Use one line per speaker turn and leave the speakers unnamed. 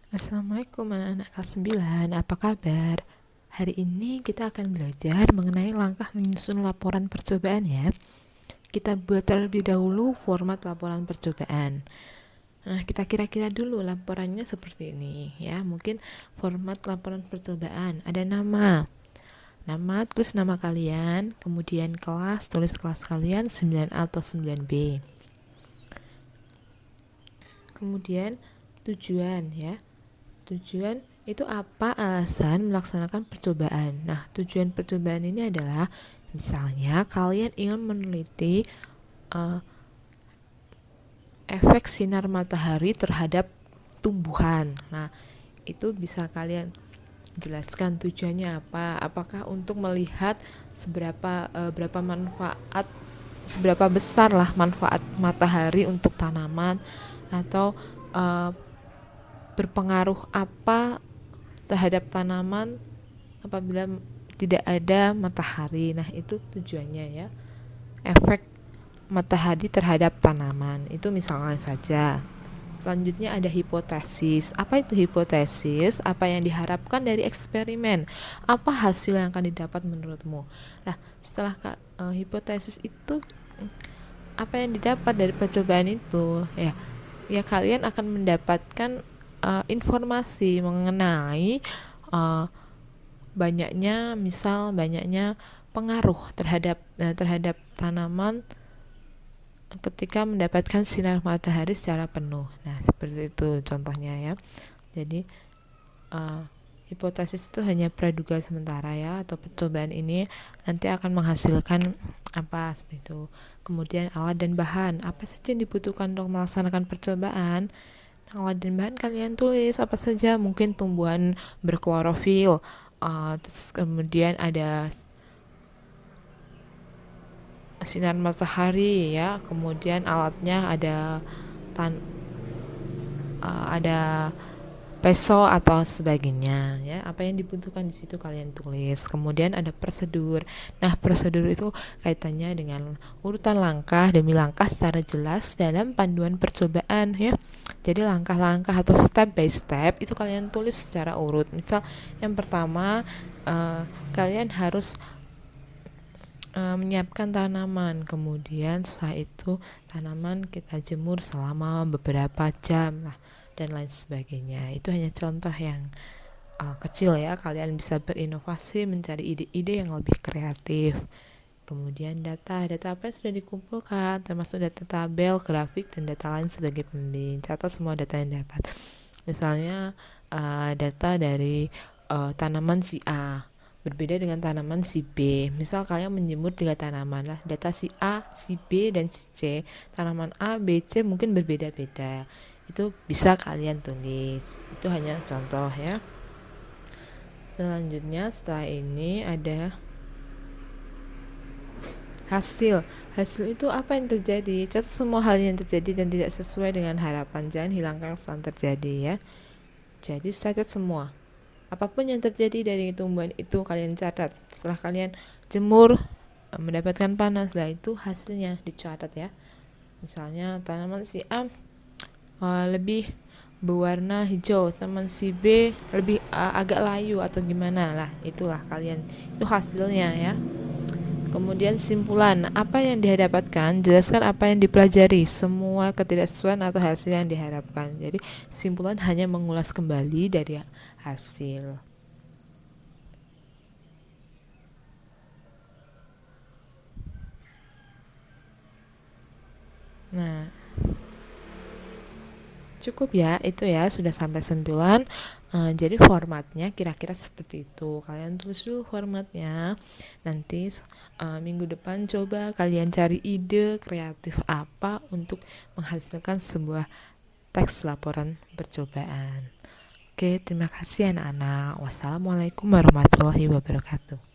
Assalamualaikum anak-anak kelas 9, apa kabar? Hari ini kita akan belajar mengenai langkah menyusun laporan percobaan ya. Kita buat terlebih dahulu format laporan percobaan. Nah, kita kira-kira dulu laporannya seperti ini ya. Mungkin format laporan percobaan, ada nama, tulis nama kalian, kemudian kelas, tulis kelas kalian 9A atau 9B. Kemudian tujuan ya. Tujuan itu apa alasan melaksanakan percobaan. Nah, tujuan percobaan ini adalah misalnya kalian ingin meneliti efek sinar matahari terhadap tumbuhan. Nah, itu bisa kalian jelaskan tujuannya apa. Apakah untuk melihat berapa manfaat, seberapa besar lah manfaat matahari untuk tanaman, atau berpengaruh apa terhadap tanaman apabila tidak ada matahari. Nah, itu tujuannya ya. Efek matahari terhadap tanaman. Itu misalnya saja. Selanjutnya ada hipotesis. Apa itu hipotesis? Apa yang diharapkan dari eksperimen? Apa hasil yang akan didapat menurutmu? Nah, setelah hipotesis itu apa yang didapat dari percobaan itu? Ya kalian akan mendapatkan informasi mengenai banyaknya pengaruh terhadap tanaman ketika mendapatkan sinar matahari secara penuh. Nah, seperti itu contohnya ya. Jadi hipotesis itu hanya praduga sementara ya, atau percobaan ini nanti akan menghasilkan apa seperti itu. Kemudian alat dan bahan, apa saja yang dibutuhkan untuk melaksanakan percobaan. Alat dan bahan kalian tulis apa saja, mungkin tumbuhan berklorofil, terus kemudian ada sinar matahari ya, kemudian alatnya ada ada peso atau sebagainya ya. Apa yang dibutuhkan di situ kalian tulis. Kemudian ada prosedur. Nah, prosedur itu kaitannya dengan urutan langkah demi langkah secara jelas dalam panduan percobaan ya. Jadi langkah-langkah atau step by step itu kalian tulis secara urut. Misal yang pertama kalian harus menyiapkan tanaman, kemudian setelah itu tanaman kita jemur selama beberapa jam lah, dan lain sebagainya. Itu hanya contoh yang kecil ya. Kalian bisa berinovasi mencari ide-ide yang lebih kreatif. Kemudian data apa yang sudah dikumpulkan, termasuk data tabel, grafik, dan data lain sebagai pembimbing. Catat semua data yang dapat. Misalnya data dari tanaman si A berbeda dengan tanaman si B. Misal kalian menjemur 3 tanaman lah, data si A, si B, dan si C. Tanaman A, B, C mungkin berbeda-beda. Itu bisa kalian tulis. Itu hanya contoh ya. Selanjutnya setelah ini ada hasil itu apa yang terjadi. Catat semua hal yang terjadi dan tidak sesuai dengan harapan. Jangan hilangkan kesalahan terjadi ya. Jadi catat semua, apapun yang terjadi dari tumbuhan itu kalian catat. Setelah kalian jemur mendapatkan panas, lah itu hasilnya dicatat ya. Misalnya tanaman si A lebih berwarna hijau, tanaman si B lebih agak layu atau gimana lah, itulah kalian, itu hasilnya ya. Kemudian simpulan, apa yang didapatkan, jelaskan apa yang dipelajari, semua ketidaksesuaian atau hasil yang diharapkan. Jadi simpulan hanya mengulas kembali dari hasil. Nah, cukup ya, itu ya sudah sampai simpulan. Jadi formatnya kira-kira seperti itu. Kalian tulis dulu formatnya. Nanti minggu depan coba kalian cari ide kreatif apa untuk menghasilkan sebuah teks laporan percobaan. Oke, terima kasih anak-anak. Wassalamualaikum warahmatullahi wabarakatuh.